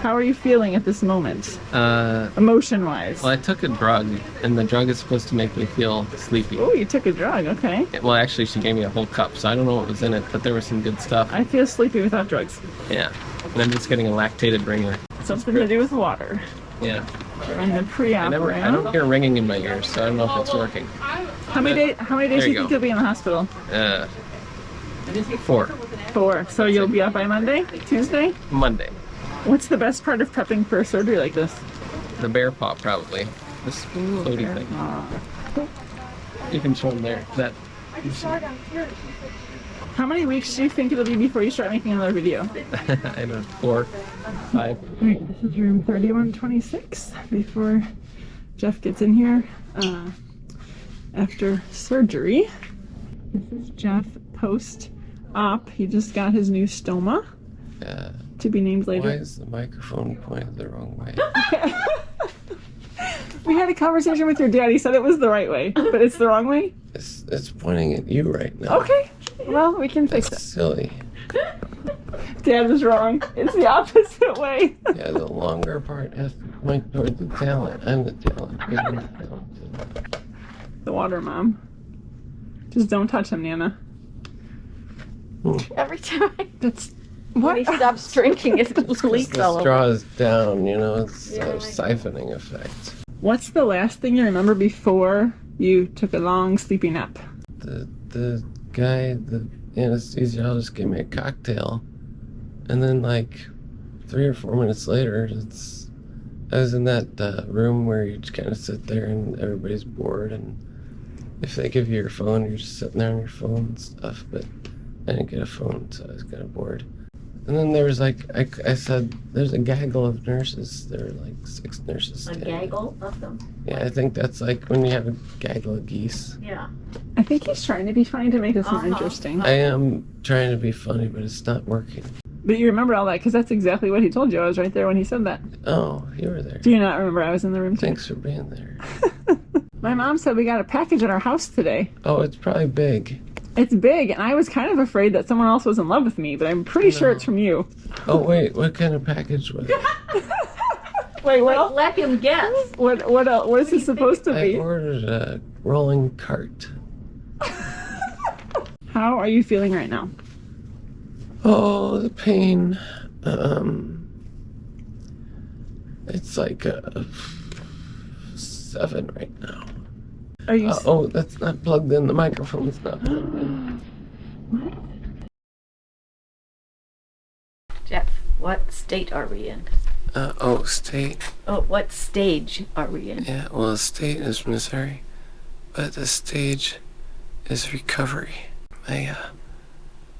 How are you feeling at this moment? Emotion-wise? Well, I took a drug, and the drug is supposed to make me feel sleepy. Oh, you took a drug, okay. Well, actually, she gave me a whole cup, so I don't know what was in it, but there was some good stuff. I feel sleepy without drugs. Yeah, and I'm just getting a lactated ringer. Something to do with water. Yeah. And the pre-op. I don't hear ringing in my ears, so I don't know if it's working. How many days do you think you'll be in the hospital? 4. 4. So you'll be up by Monday? Tuesday? Monday. What's the best part of prepping for a surgery like this? The bear paw, probably. This floaty thing. You can show them there. That. How many weeks do you think it'll be before you start making another video? I don't know, 4, 5. Alright, this is room 3126 before Jeff gets in here after surgery. This is Jeff post-op. He just got his new stoma. To be named later. Why is the microphone pointed the wrong way? We had a conversation with your dad. He said it was the right way, but it's the wrong way? It's pointing at you right now. Okay. Well, we can fix it. That's silly. Dad was wrong. It's the opposite way. Yeah, the longer part has to point towards the talent. I'm the talent. Give me the talent. The water, Mom. Just don't touch him, Nana. Every time That's... when he stops drinking, it leaks The all over. straw is down, you know, it's a siphoning effect. What's the last thing you remember before you took a long sleepy nap? The guy, the anesthesiologist gave me a cocktail, and then like 3 or 4 minutes later, I was in that room where you just kind of sit there and everybody's bored, and if they give you your phone, you're just sitting there on your phone and stuff, but I didn't get a phone, so I was kind of bored. And then there was like, I said, there's a gaggle of nurses. There were like 6 nurses. A gaggle of them? Yeah, I think that's like when you have a gaggle of geese. Yeah. I think he's trying to be funny to make this more interesting. I am trying to be funny, but it's not working. But you remember all that because that's exactly what he told you. I was right there when he said that. Oh, you were there. Do you not remember I was in the room too? Thanks for being there. My mom said we got a package at our house today. Oh, it's probably big. It's big, and I was kind of afraid that someone else was in love with me, but I'm pretty sure it's from you. Oh, wait, what kind of package was it? Wait, what? Let him guess. What else? What is this supposed to I be? ordered a rolling cart. How are you feeling right now? Oh, the pain. It's like a 7 right now. Are you? Oh, that's not plugged in. The microphone's not plugged in. Jeff, what state are we in? State. Oh, what stage are we in? Yeah, well, the state is Missouri, but the stage is recovery. My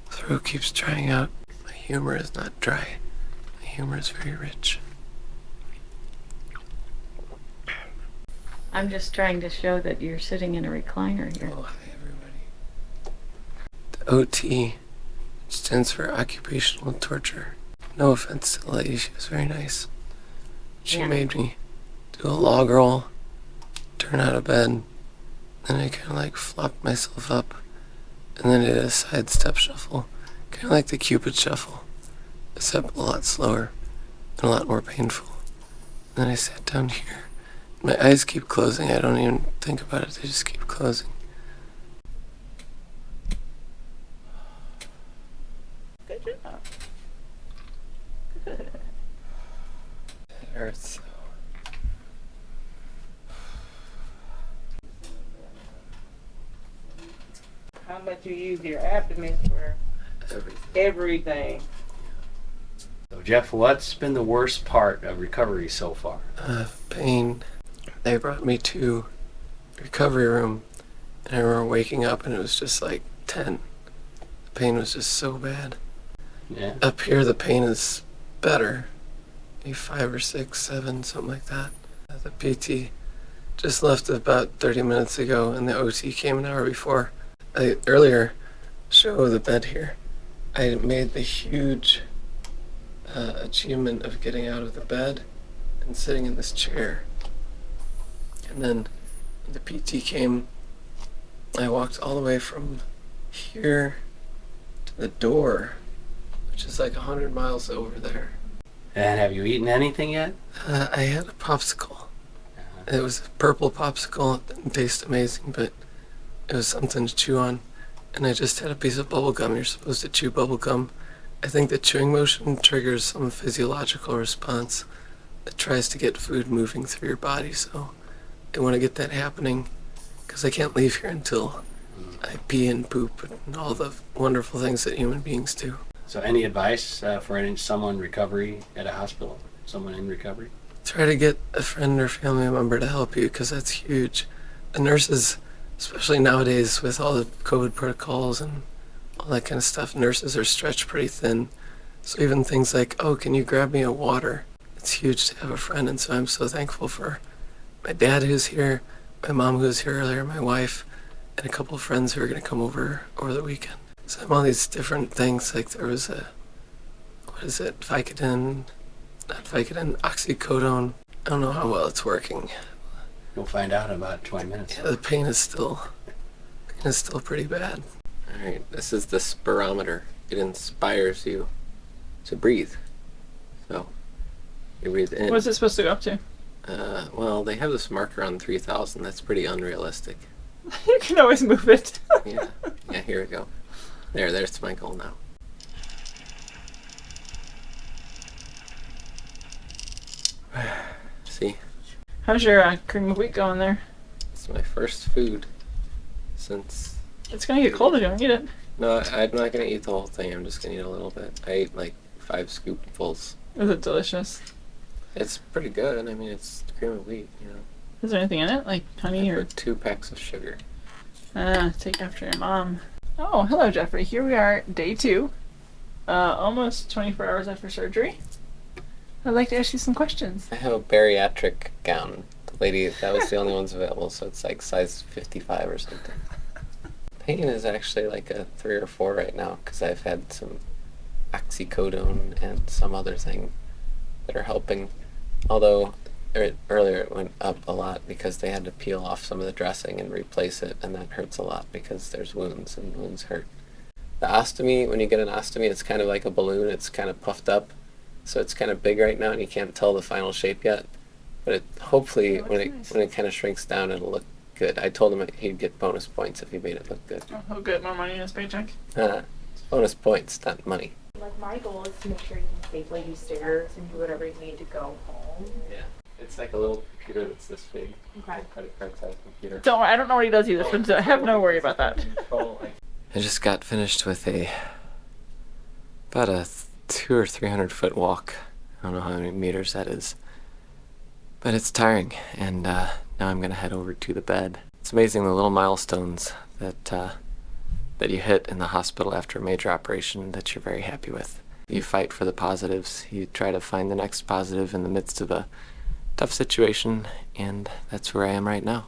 throat keeps drying out. My humor is not dry. My humor is very rich. I'm just trying to show that you're sitting in a recliner here. Oh, hi, everybody. The OT stands for occupational torture. No offense to the lady, she was very nice. She made me do a log roll, turn out of bed, then I kind of like flopped myself up, and then did a side step shuffle, kind of like the Cupid shuffle, except a lot slower and a lot more painful. Then I sat down here. My eyes keep closing. I don't even think about it. They just keep closing. Good job. It hurts. How much you use your abdomen for everything? So Jeff, what's been the worst part of recovery so far? Pain. They brought me to the recovery room, and I remember waking up and it was just like 10. The pain was just so bad. Yeah. Up here the pain is better. Maybe 5 or 6, 7, something like that. The PT just left about 30 minutes ago, and the OT came an hour before. I earlier show the bed here. I made the huge achievement of getting out of the bed and sitting in this chair. And then the PT came. I walked all the way from here to the door, which is like 100 miles over there. And have you eaten anything yet? I had a popsicle. It was a purple popsicle. It didn't taste amazing, but it was something to chew on. And I just had a piece of bubble gum. You're supposed to chew bubble gum. I think the chewing motion triggers some physiological response that tries to get food moving through your body. So I want to get that happening because I can't leave here until I pee and poop and all the wonderful things that human beings do. So any advice for someone in recovery at a hospital? Someone in recovery? Try to get a friend or family member to help you because that's huge. The nurses, especially nowadays with all the COVID protocols and all that kind of stuff, nurses are stretched pretty thin. So even things like, oh, can you grab me a water? It's huge to have a friend, and so I'm so thankful for my dad who's here, my mom who was here earlier, my wife, and a couple of friends who are going to come over the weekend. So I have all these different things, like there was oxycodone. I don't know how well it's working. You'll find out in about 20 minutes. Yeah, the pain is still pretty bad. All right, this is the spirometer. It inspires you to breathe. So you breathe in. What's it supposed to go up to? Well, they have this marker on 3,000. That's pretty unrealistic. You can always move it. Yeah, here we go. There's my goal now. See? How's your cream of wheat going there? It's my first food since... It's gonna get cold if you don't eat it. No, I'm not gonna eat the whole thing. I'm just gonna eat a little bit. I ate like 5 scoopfuls. Is it delicious? It's pretty good. I mean, it's cream of wheat, you know. Is there anything in it? Like honey I or... put 2 packs of sugar. Take after your mom. Oh, hello, Jeffrey. Here we are, day 2. Almost 24 hours after surgery. I'd like to ask you some questions. I have a bariatric gown. The lady, that was the only ones available, so it's like size 55 or something. Pain is actually like a 3 or 4 right now because I've had some oxycodone and some other thing that are helping. Although earlier it went up a lot because they had to peel off some of the dressing and replace it, and that hurts a lot because there's wounds and wounds hurt. The ostomy, when you get an ostomy, it's kind of like a balloon. It's kind of puffed up, so it's kind of big right now and you can't tell the final shape yet. But hopefully when it kind of shrinks down, it'll look good. I told him he'd get bonus points if he made it look good. Oh, he'll get more money in his paycheck. It's bonus points, not money. Like, my goal is to make sure you can safely do stairs and do whatever you need to go home. Yeah. It's like a little computer that's this big. Okay. Credit card size computer. Don't worry, I don't know what he does either, so I have no worry about that. I just got finished with about a 200 or 300 foot walk. I don't know how many meters that is. But it's tiring, and now I'm gonna head over to the bed. It's amazing the little milestones that you hit in the hospital after a major operation that you're very happy with. You fight for the positives. You try to find the next positive in the midst of a tough situation, and that's where I am right now.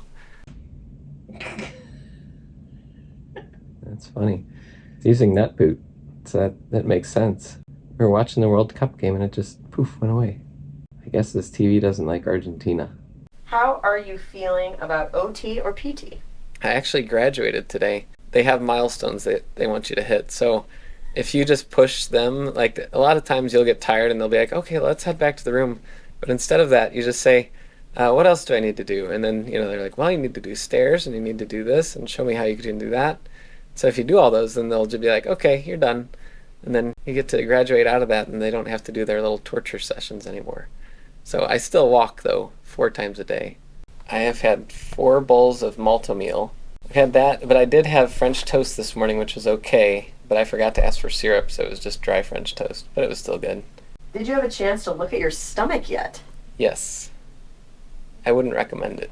That's funny. It's using nut boot. So that makes sense. We were watching the World Cup game and it just poof went away. I guess this TV doesn't like Argentina. How are you feeling about OT or PT? I actually graduated today. They have milestones that they want you to hit. So if you just push them, like a lot of times you'll get tired and they'll be like, okay, let's head back to the room. But instead of that, you just say, what else do I need to do? And then, they're like, well, you need to do stairs and you need to do this and show me how you can do that. So if you do all those, then they'll just be like, okay, you're done. And then you get to graduate out of that and they don't have to do their little torture sessions anymore. So I still walk, though, 4 times a day. I have had 4 bowls of malto meal. I've had that, but I did have French toast this morning, which was okay, but I forgot to ask for syrup, so it was just dry French toast, but it was still good. Did you have a chance to look at your stomach yet? Yes. I wouldn't recommend it.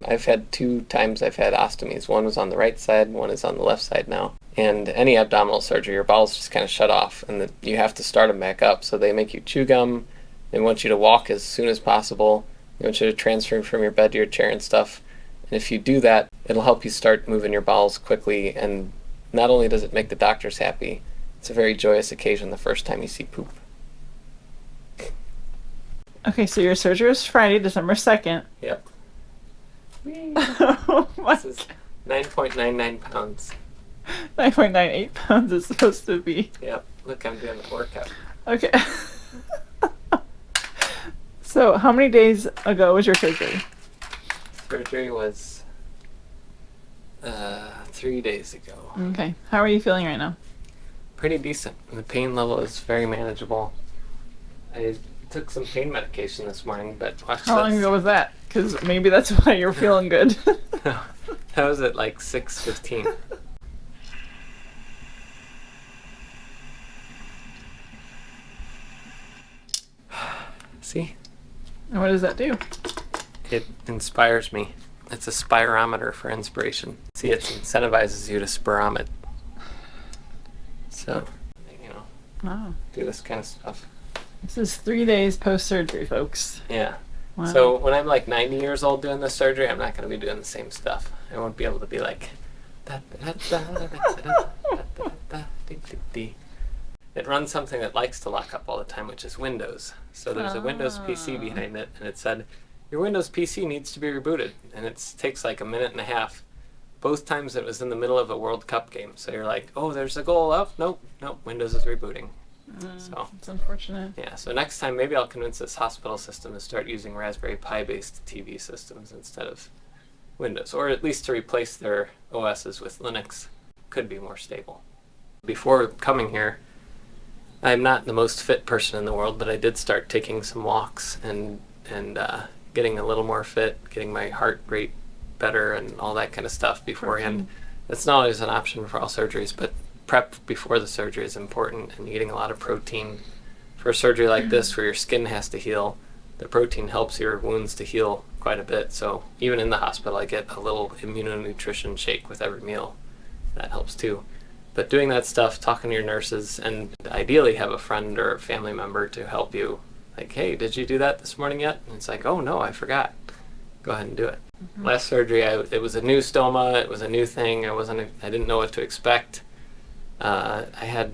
I've had 2 times I've had ostomies. One was on the right side, one is on the left side now. And any abdominal surgery, your bowels just kind of shut off, and you have to start them back up. So they make you chew gum. They want you to walk as soon as possible. They want you to transfer from your bed to your chair and stuff. And if you do that, it'll help you start moving your bowels quickly. And not only does it make the doctors happy, it's a very joyous occasion the first time you see poop. Okay, so your surgery was Friday, December 2nd. Yep. Oh my This is 9.99 pounds. 9.98 pounds is supposed to be. Yep. Look, I'm doing the workout. Okay. So, how many days ago was your surgery? Surgery was 3 days ago. Okay. How are you feeling right now? Pretty decent. The pain level is very manageable. I took some pain medication this morning, but watch How long this. ago was that? Because maybe that's why you're feeling good. No, that was at like 6:15. See? And what does that do? It inspires me. It's a spirometer for inspiration. See, it incentivizes you to spiromit. So, you know, Wow. do this kind of stuff. This is 3 days post-surgery, folks. Yeah. Wow. So when I'm like 90 years old doing this surgery, I'm not going to be doing the same stuff. I won't be able to be like... It runs something that likes to lock up all the time, which is Windows. So there's a Windows PC behind it, and it said, your Windows PC needs to be rebooted. And it takes like a minute and a half. Both times it was in the middle of a World Cup game. So you're like, oh, there's a goal up. Nope, Windows is rebooting. So It's unfortunate. yeah, so next time maybe I'll convince this hospital system to start using Raspberry Pi based TV systems instead of Windows, or at least to replace their OSs with Linux. Could be more stable. Before coming here, I'm not the most fit person in the world, but I did start taking some walks and getting a little more fit, getting my heart rate better and all that kind of stuff beforehand. It's not always an option for all surgeries, but prep before the surgery is important, and eating a lot of protein. For a surgery like this where your skin has to heal, the protein helps your wounds to heal quite a bit. So even in the hospital, I get a little immunonutrition shake with every meal. That helps too. But doing that stuff, talking to your nurses, and ideally have a friend or a family member to help you. Like, hey, did you do that this morning yet? And it's like, oh no, I forgot. Go ahead and do it. Last surgery, it was a new stoma. It was a new thing. I didn't know what to expect. The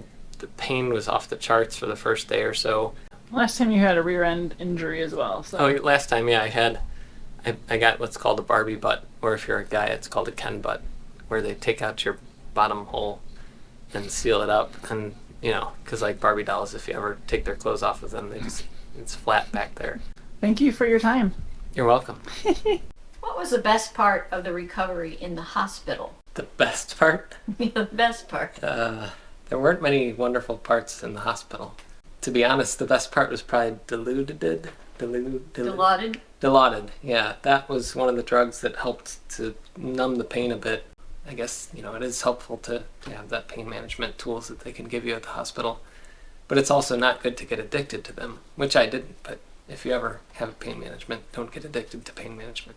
pain was off the charts for the first day or so. Last time you had a rear end injury as well. So. Oh, last time, yeah, I got what's called a Barbie butt, or if you're a guy, it's called a Ken butt, where they take out your bottom hole and seal it up. And, you know, because like Barbie dolls, if you ever take their clothes off of them, it's flat back there. Thank you for your time. You're welcome. What was the best part of the recovery in the hospital? The best part? The best part. There weren't many wonderful parts in the hospital. To be honest, the best part was probably Dilaudid. Dilaudid, yeah. That was one of the drugs that helped to numb the pain a bit. I guess, you know, it is helpful to have that pain management tools that they can give you at the hospital. But it's also not good to get addicted to them, which I didn't. But if you ever have pain management, don't get addicted to pain management.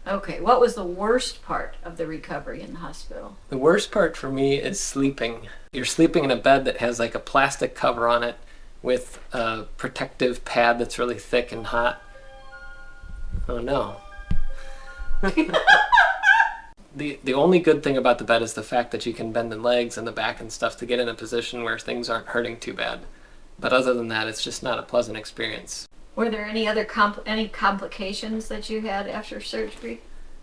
Okay, what was the worst part of the recovery in the hospital? The worst part for me is sleeping. You're sleeping in a bed that has like a plastic cover on it with a protective pad that's really thick and hot. Oh no. The only good thing about the bed is the fact that you can bend the legs and the back and stuff to get in a position where things aren't hurting too bad. But other than that, it's just not a pleasant experience. Were there any other any complications that you had after surgery?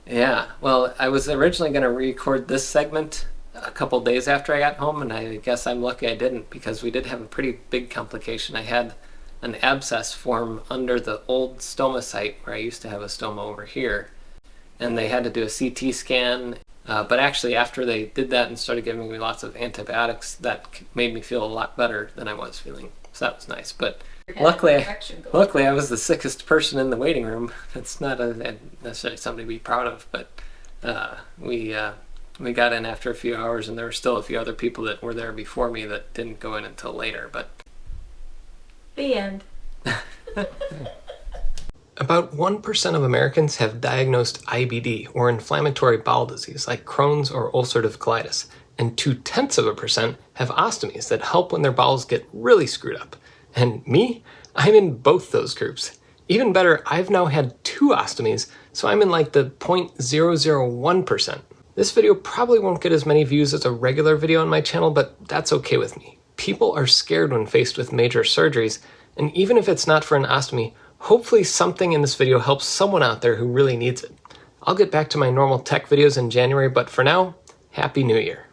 Yeah, well, I was originally going to record this segment a couple days after I got home, and I guess I'm lucky I didn't, because we did have a pretty big complication. I had an abscess form under the old stoma site where I used to have a stoma over here, and they had to do a CT scan. But actually, after they did that and started giving me lots of antibiotics, that made me feel a lot better than I was feeling. So that was nice. But luckily, I was the sickest person in the waiting room. That's not necessarily something to be proud of, but we got in after a few hours, and there were still a few other people that were there before me that didn't go in until later. But the end. About 1% of Americans have diagnosed IBD, or inflammatory bowel disease, like Crohn's or ulcerative colitis, and 0.2% have ostomies that help when their bowels get really screwed up. And me? I'm in both those groups. Even better, I've now had 2 ostomies, so I'm in like the 0.001%. This video probably won't get as many views as a regular video on my channel, but that's okay with me. People are scared when faced with major surgeries, and even if it's not for an ostomy, hopefully something in this video helps someone out there who really needs it. I'll get back to my normal tech videos in January, but for now, Happy New Year.